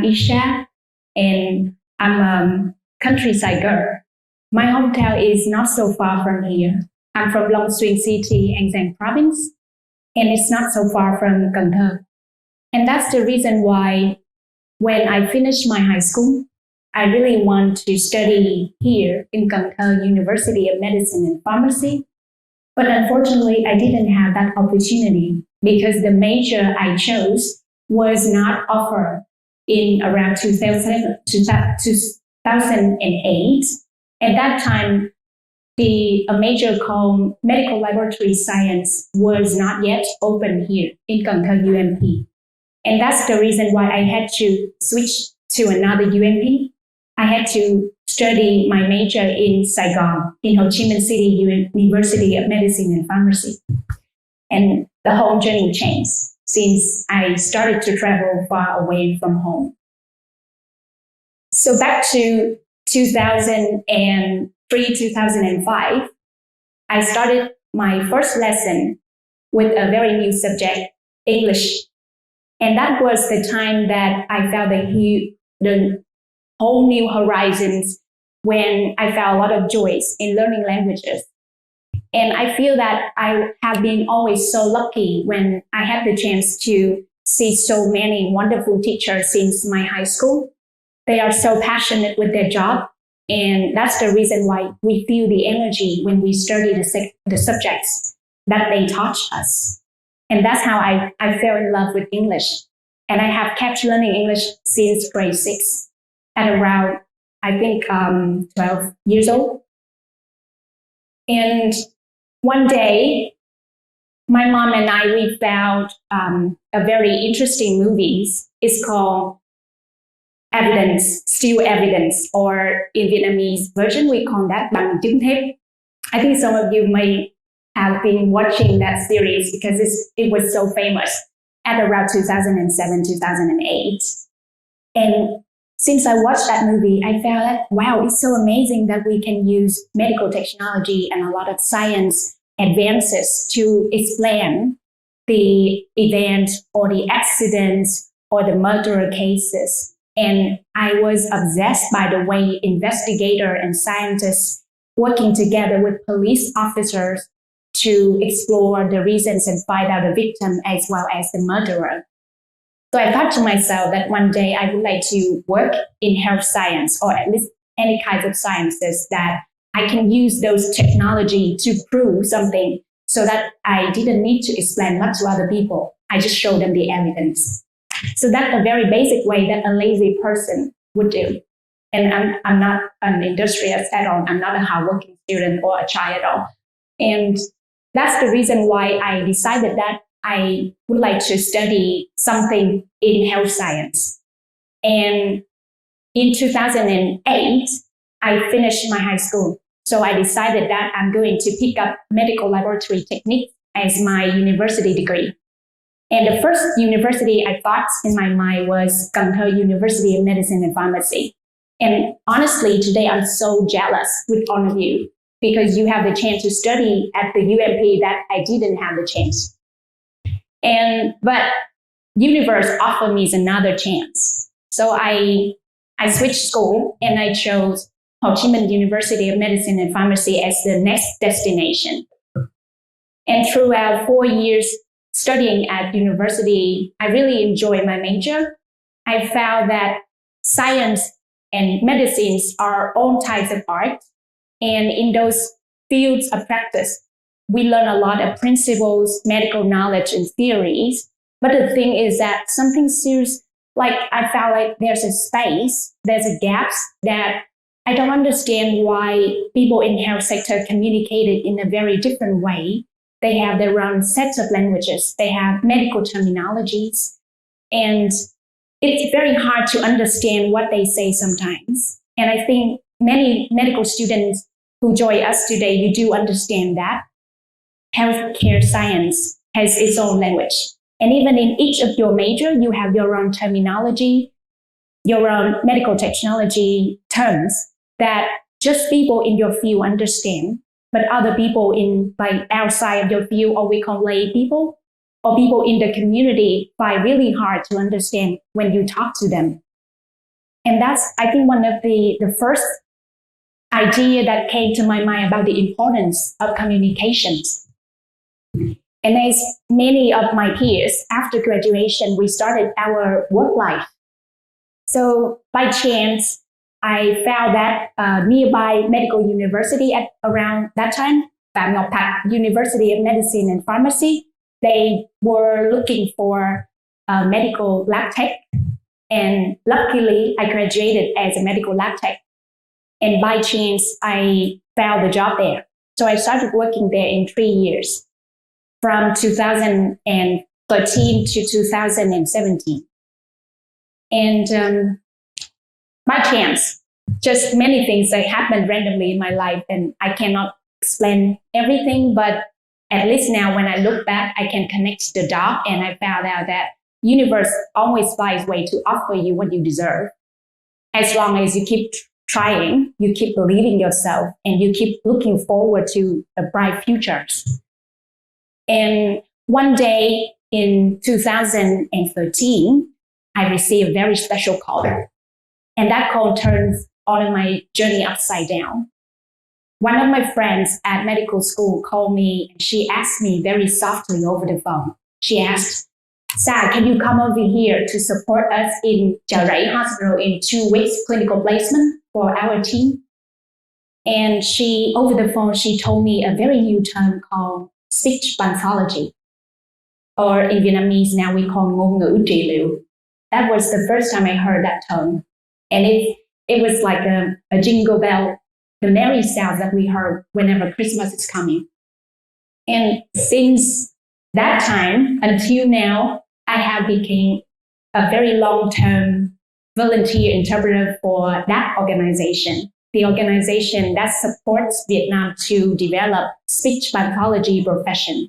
I'm Isha, and I'm a countryside girl. My hometown is not so far from here. I'm from Long Xuyên City, An Giang province, and it's not so far from Cần Thơ. And that's the reason why when I finished my high school, I really want to study here in Cần Thơ University of Medicine and Pharmacy. But unfortunately, I didn't have that opportunity because the major I chose was not offered in around 2008. At that time, a major called Medical Laboratory Science was not yet open here in Cần Thơ UMP. And that's the reason why I had to switch to another UMP. I had to study my major in Sa Ngo, in Ho Chi Minh City University of Medicine and Pharmacy. And the whole journey changed since I started to travel far away from home. So back to 2003, 2005, I started my first lesson with a very new subject, English. And that was the time that I felt the whole new horizons when I found a lot of joys in learning languages. And I feel that I have been always so lucky when I had the chance to see so many wonderful teachers since my high school. They are so passionate with their job. And that's the reason why we feel the energy when we study the subjects that they taught us. And that's how I fell in love with English. And I have kept learning English since grade 6 at around, I think, 12 years old. And one day, my mom and we found a very interesting movie. It's called Still Evidence, or in Vietnamese version, we call that Bằng chứng thép. I think some of you may have been watching that series because it was so famous at around 2007, 2008. And since I watched that movie, I felt that, wow, it's so amazing that we can use medical technology and a lot of science advances to explain the event or the accidents or the murder cases. And I was obsessed by the way investigators and scientists working together with police officers to explore the reasons and find out the victim as well as the murderer. So I thought to myself that one day I would like to work in health science, or at least any kinds of sciences that I can use those technology to prove something so that I didn't need to explain much to other people. I just show them the evidence. So that's a very basic way that a lazy person would do. And I'm not an industrialist at all. I'm not a hardworking student or a child at all. And that's the reason why I decided that I would like to study something in health science. And in 2008, I finished my high school. So I decided that I'm going to pick up medical laboratory techniques as my university degree. And the first university I thought in my mind was Cần Thơ University of Medicine and Pharmacy. And honestly, today I'm so jealous with all of you because you have the chance to study at the UMP that I didn't have the chance. But universe offered me another chance. So I switched school and I chose Ho Chi Minh University of Medicine and Pharmacy as the next destination. And throughout 4 years studying at university, I really enjoyed my major. I found that science and medicines are all types of art. And in those fields of practice, we learn a lot of principles, medical knowledge, and theories. But the thing is that something serious, like I felt like there's a space, there's a gap that I don't understand why people in health sector communicated in a very different way. They have their own sets of languages. They have medical terminologies. And it's very hard to understand what they say sometimes. And I think many medical students who join us today, you do understand that healthcare science has its own language. And even in each of your major, you have your own terminology, your own medical technology terms that just people in your field understand, but other people in like outside of your field, or we call lay people, or people in the community find really hard to understand when you talk to them. And that's, I think, one of the first idea that came to my mind about the importance of communications. And as many of my peers, after graduation, we started our work life. So by chance, I found that nearby medical university at around that time, Sa Ngo University of Medicine and Pharmacy, they were looking for a medical lab tech. And luckily, I graduated as a medical lab tech. And by chance, I found the job there. So I started working there in 3 years, from 2013 to 2017. And by chance, just many things that happened randomly in my life, and I cannot explain everything, but at least now when I look back, I can connect the dot, and I found out that universe always finds a way to offer you what you deserve. As long as you keep trying, you keep believing yourself, and you keep looking forward to the bright futures. And one day in 2013, I received a very special call. And that call turns all of my journey upside down. One of my friends at medical school called me, and she asked me very softly over the phone. She asked, Sa, can you come over here to support us in Chợ Rẫy Hospital in 2 weeks clinical placement for our team? And she, over the phone, she told me a very new term called speech pathology, or in Vietnamese now we call ngôn ngữ trị liệu. That was the first time I heard that term. And it was like a jingle bell, the merry sound that we heard whenever Christmas is coming. And since that time until now, I have become a very long-term volunteer interpreter for that organization, the organization that supports Vietnam to develop speech pathology profession.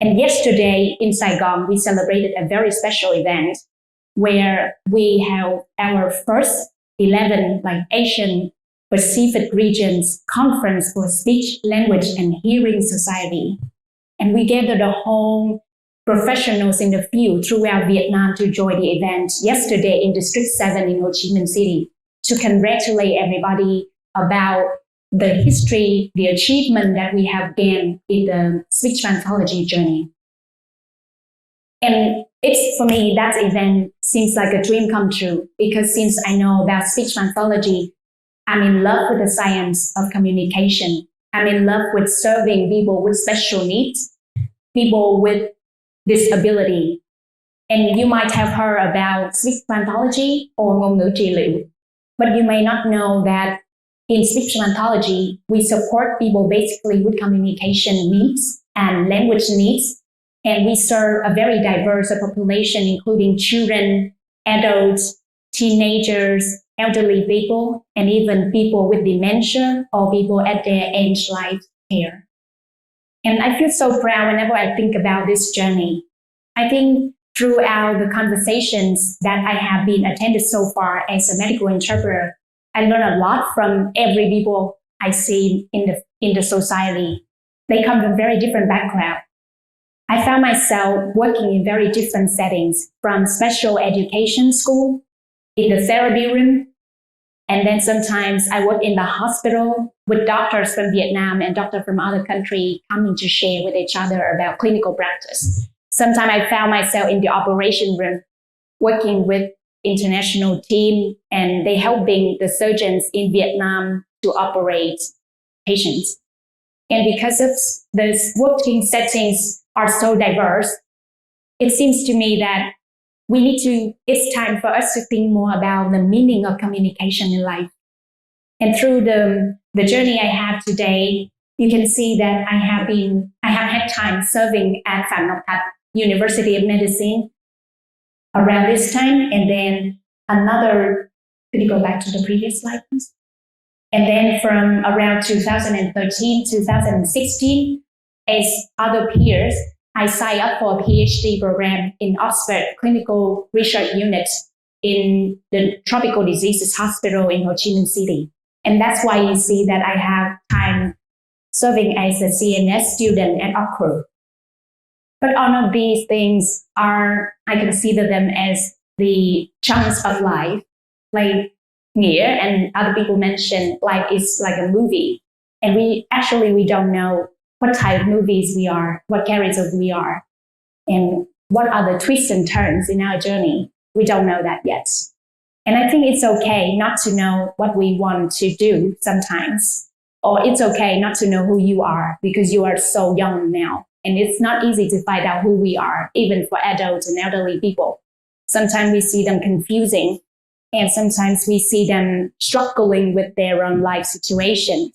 And yesterday in Saigon, we celebrated a very special event where we held our first 11 Asian Pacific regions conference for speech, language, and hearing society. And we gathered the whole professionals in the field throughout Vietnam to join the event yesterday in District 7 in Ho Chi Minh City to congratulate everybody about the history, the achievement that we have gained in the speech pathology journey. And it's, for me, that event seems like a dream come true, because since I know about speech pathology, I'm in love with the science of communication. I'm in love with serving people with special needs, people with disability. And you might have heard about speech pathology or ngôn ngữ trị liệu, but you may not know that in speech pathology, we support people basically with communication needs and language needs. And we serve a very diverse population, including children, adults, teenagers, elderly people, and even people with dementia or people at their age life care. And I feel so proud whenever I think about this journey. I think throughout the conversations that I have been attended so far as a medical interpreter, I learned a lot from every people I see in the society. They come from very different backgrounds. I found myself working in very different settings, from special education school, in the therapy room, and then sometimes I work in the hospital with doctors from Vietnam and doctors from other countries coming to share with each other about clinical practice. Sometimes I found myself in the operation room working with international team, and they helping the surgeons in Vietnam to operate patients. And because of those working settings are so diverse, it seems to me that it's time for us to think more about the meaning of communication in life. And through the journey I have today, you can see that I have had time serving at Sa Ngo University of Medicine around this time, and then could you go back to the previous slide, please? And then from around 2013, 2016, as other peers, I signed up for a PhD program in Oxford Clinical Research Unit in the Tropical Diseases Hospital in Ho Chi Minh City. And that's why you see that I have time serving as a CNS student at Oxford. But all of these things I consider them as the chunks of life. like Nghĩa and other people mentioned, life is like a movie. And we don't know what type of movies we are, what characters we are, and what are the twists and turns in our journey. We don't know that yet. And I think it's okay not to know what we want to do sometimes. Or it's okay not to know who you are because you are so young now. And it's not easy to find out who we are, even for adults and elderly people. Sometimes we see them confusing, and sometimes we see them struggling with their own life situations.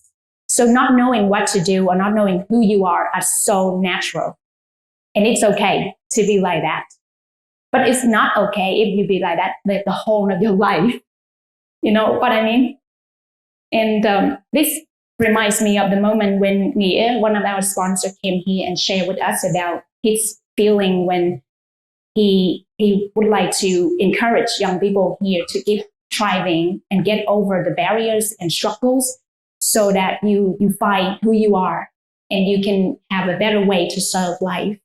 So not knowing what to do or not knowing who you are so natural. And it's okay to be like that. But it's not okay if you be like that the whole of your life. You know what I mean? And this reminds me of the moment when Nghĩa, one of our sponsors, came here and shared with us about his feeling when he would like to encourage young people here to keep thriving and get over the barriers and struggles so that you find who you are and you can have a better way to serve life.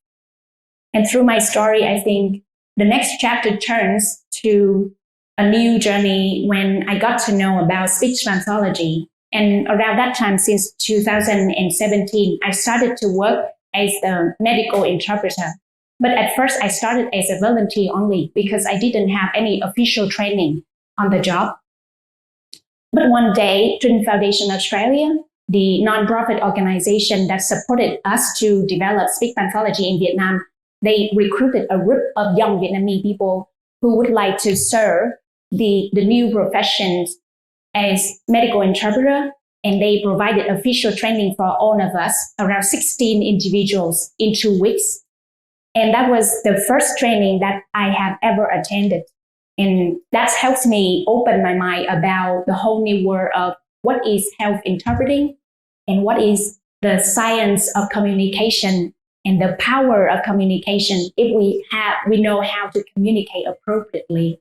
And through my story, I think the next chapter turns to a new journey when I got to know about speech pathology. And around that time, since 2017, I started to work as a medical interpreter. But at first, I started as a volunteer only because I didn't have any official training on the job. But one day, Trin Foundation Australia, the non-profit organization that supported us to develop speech pathology in Vietnam, they recruited a group of young Vietnamese people who would like to serve the new professions as medical interpreter, and they provided official training for all of us, around 16 individuals in 2 weeks. And that was the first training that I have ever attended. And that helped me open my mind about the whole new world of what is health interpreting and what is the science of communication and the power of communication if we know how to communicate appropriately.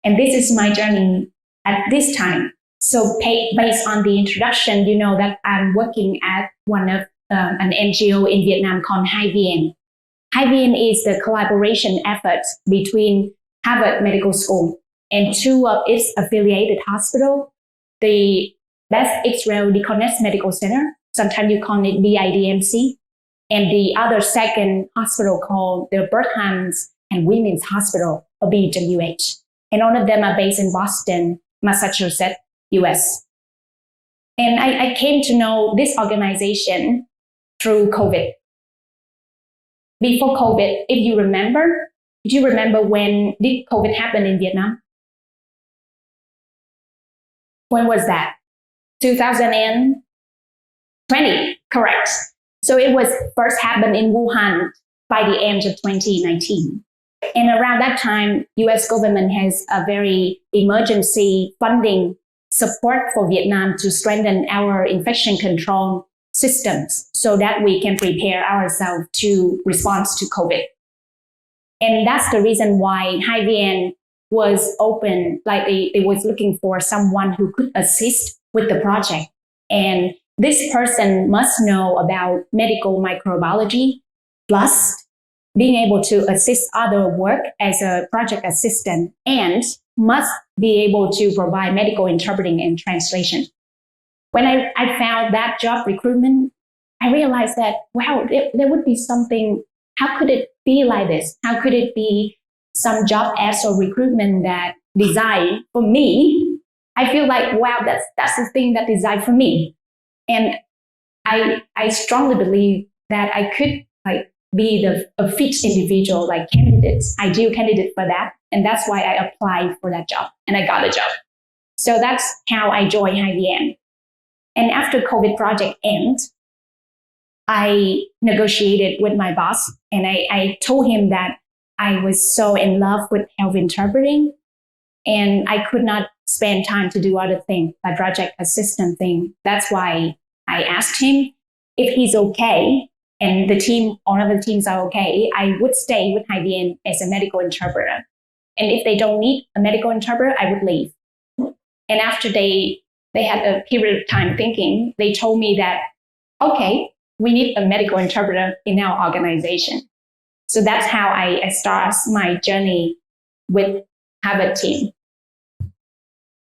And this is my journey at this time. So based on the introduction, you know that I'm working at one of an NGO in Vietnam called Hai Vien. Hai Vien is the collaboration effort between Harvard Medical School and 2 of its affiliated hospitals, the Beth Israel Deaconess Medical Center, sometimes you call it BIDMC, and the other second hospital called the Birth and Women's Hospital, or BWH. And all of them are based in Boston, Massachusetts, US. And I came to know this organization through COVID. Before COVID, if you remember, do you remember when did COVID happen in Vietnam? When was that? 2020, correct. So it was first happened in Wuhan by the end of 2019. And around that time, US government has a very emergency funding support for Vietnam to strengthen our infection control systems so that we can prepare ourselves to respond to COVID. And that's the reason why Hai Vien was open, like they was looking for someone who could assist with the project. And this person must know about medical microbiology, plus being able to assist other work as a project assistant, and must be able to provide medical interpreting and translation. When I found that job recruitment, I realized that, wow, there would be something. How could it be like this? How could it be some job ads or recruitment that designed for me? I feel like, wow, that's the thing that designed for me. And I strongly believe that I could be a fit individual, like candidates, ideal candidate for that. And that's why I applied for that job and I got the job. So that's how I joined Hai Vien. And after COVID project ended, I negotiated with my boss and I told him that I was so in love with health interpreting and I could not spend time to do other things, like project assistant thing. That's why I asked him if he's okay and the team, all of the teams are okay, I would stay with Hai Vien as a medical interpreter. And if they don't need a medical interpreter, I would leave. And after they had a period of time thinking, they told me that, okay, we need a medical interpreter in our organization. So that's how I start my journey with Harvard team.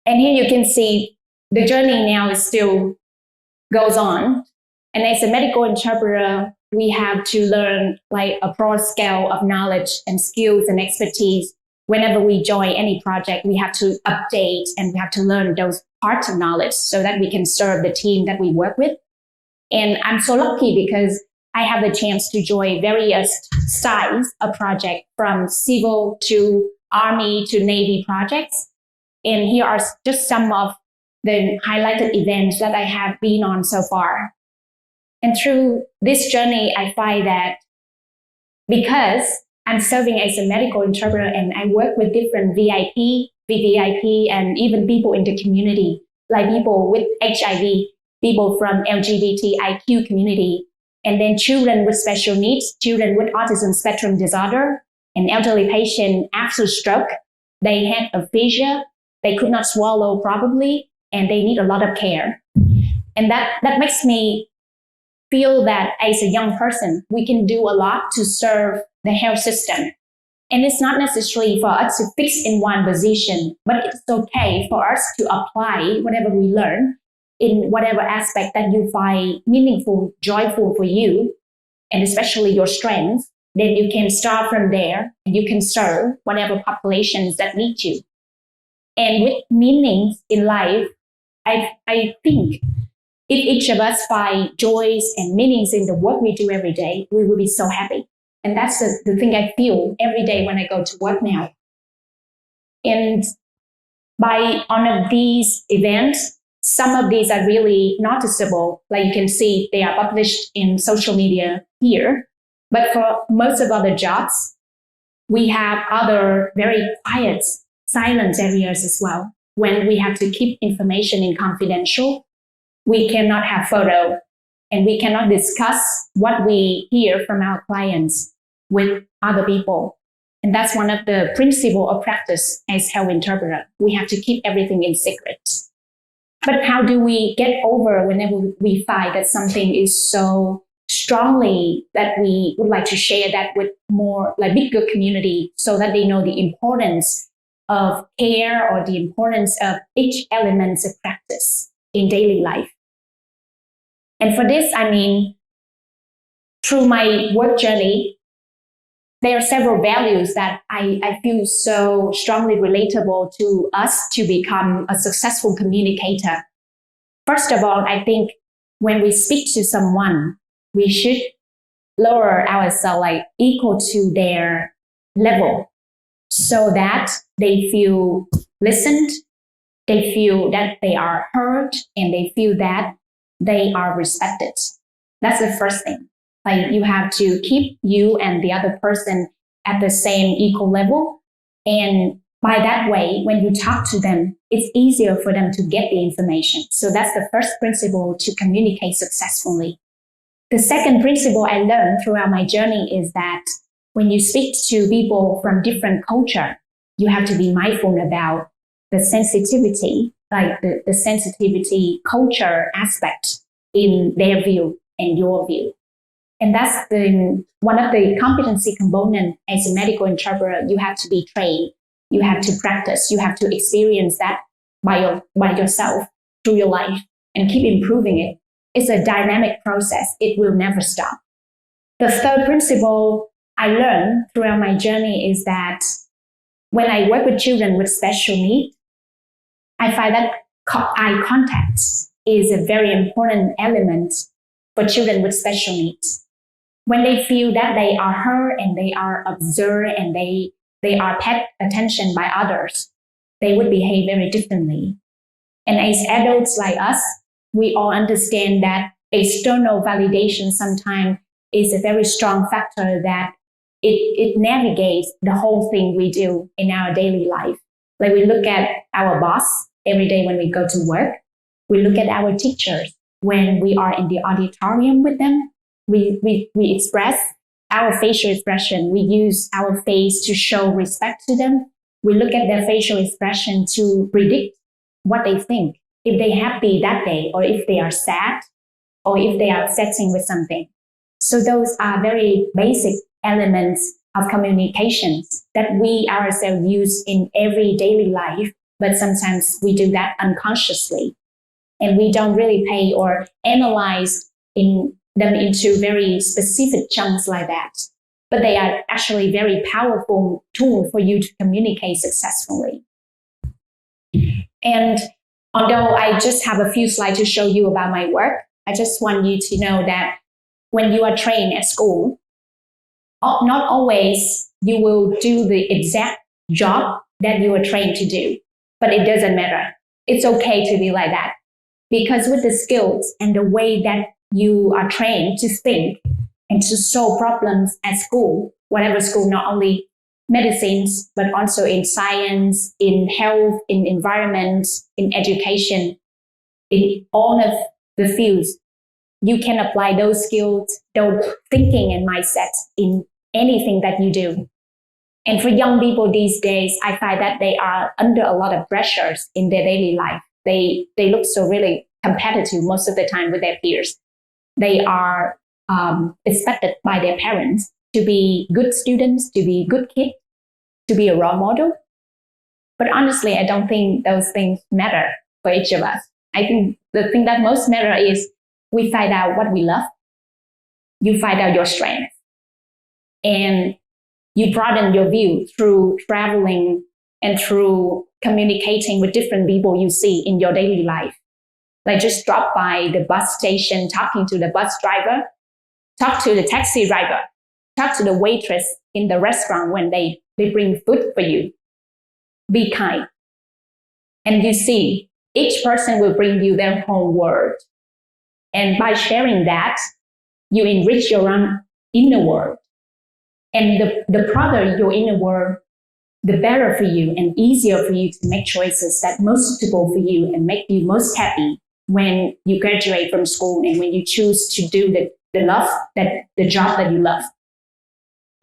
And here you can see the journey now is still goes on. And as a medical interpreter, we have to learn like a broad scale of knowledge and skills and expertise. Whenever we join any project, we have to update and we have to learn those parts of knowledge so that we can serve the team that we work with. And I'm so lucky because I have the chance to join various styles of project, from civil to Army to Navy projects. And here are just some of the highlighted events that I have been on so far. And through this journey, I find that because I'm serving as a medical interpreter and I work with different VIP, VVIP, and even people in the community, like people with HIV, people from LGBTIQ community, and then children with special needs, children with autism spectrum disorder, an elderly patient after stroke. They had aphasia, they could not swallow properly, and they need a lot of care. And that makes me feel that as a young person, we can do a lot to serve the health system. And it's not necessarily for us to fix in one position, but it's okay for us to apply whatever we learn in whatever aspect that you find meaningful, joyful for you, and especially your strengths. Then you can start from there and you can serve whatever populations that need you. And with meanings in life, I think if each of us find joys and meanings in the work we do every day, we will be so happy. And that's the thing I feel every day when I go to work now. And by one of these events, some of these are really noticeable. Like you can see, they are published in social media here. But for most of other jobs, we have other very quiet, silent areas as well. When we have to keep information in confidential, we cannot have photo and we cannot discuss what we hear from our clients with other people. And that's one of the principles of practice as health interpreter. We have to keep everything in secret. But how do we get over whenever we find that something is so strongly that we would like to share that with more like bigger community so that they know the importance of care or the importance of each element of practice in daily life? And for this, I mean, through my work journey, there are several values that I feel so strongly relatable to us to become a successful communicator. First of all, I think when we speak to someone, we should lower ourselves like equal to their level so that they feel listened, they feel that they are heard, and they feel that they are respected. That's the first thing. Like you have to keep you and the other person at the same equal level. And by that way, when you talk to them, it's easier for them to get the information. So that's the first principle to communicate successfully. The second principle I learned throughout my journey is that when you speak to people from different culture, you have to be mindful about the sensitivity, like the sensitivity culture aspect in their view and your view. And that's one of the competency components as a medical interpreter. You have to be trained, you have to practice, you have to experience that by yourself through your life and keep improving it. It's a dynamic process. It will never stop. The third principle I learned throughout my journey is that when I work with children with special needs, I find that eye contact is a very important element for children with special needs. When they feel that they are heard and they are observed and they are paid attention by others, they would behave very differently. And as adults like us, we all understand that external validation sometimes is a very strong factor that it navigates the whole thing we do in our daily life. Like we look at our boss every day when we go to work. We look at our teachers when we are in the auditorium with them. We express our facial expression. We use our face to show respect to them. We look at their facial expression to predict what they think, if they're happy that day, or if they are sad, or if they are upsetting with something. So those are very basic elements of communications that we ourselves use in every daily life but sometimes we do that unconsciously. And we don't really pay or analyze them into very specific chunks like that. But they are actually very powerful tool for you to communicate successfully. And although I just have a few slides to show you about my work, I just want you to know that when you are trained at school, not always you will do the exact job that you are trained to do, but it doesn't matter. It's okay to be like that, because with the skills and the way that you are trained to think and to solve problems at school, whatever school, not only medicines, but also in science, in health, in environment, in education, in all of the fields, you can apply those skills, those thinking and mindset in anything that you do. And for young people these days, I find that they are under a lot of pressures in their daily life. They look so really competitive most of the time with their peers. They are expected by their parents to be good students, to be good kids, to be a role model. But honestly, I don't think those things matter for each of us. I think the thing that most matter is we find out what we love. You find out your strengths. And you broaden your view through traveling and through communicating with different people you see in your daily life. Like just drop by the bus station, talking to the bus driver, talk to the taxi driver, talk to the waitress in the restaurant when they bring food for you. Be kind. And you see, each person will bring you their own world. And by sharing that, you enrich your own inner world. And the broader your inner world, the better for you and easier for you to make choices that most suitable for you and make you most happy when you graduate from school and when you choose to do the job that you love.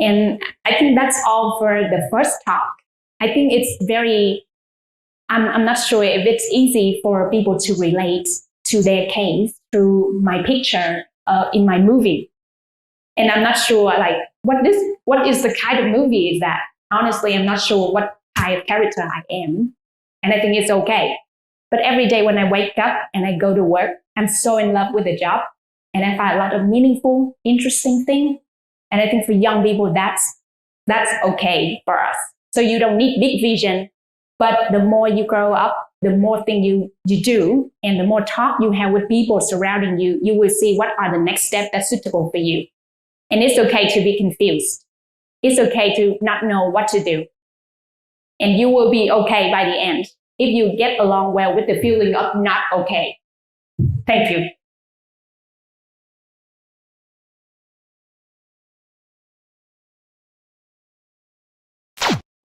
And I think that's all for the first talk. I think it's I'm not sure if it's easy for people to relate to their case through my picture in my movie. And I'm not sure like what is the kind of movie is that? Honestly, I'm not sure what kind of character I am. And I think it's okay. But every day when I wake up and I go to work, I'm so in love with the job. And I find a lot of meaningful, interesting things. And I think for young people, that's okay for us. So you don't need big vision, but the more you grow up, the more thing you do, and the more talk you have with people surrounding you, you will see what are the next steps that's suitable for you. And it's okay to be confused. It's okay to not know what to do. And you will be okay by the end if you get along well with the feeling of not okay. Thank you.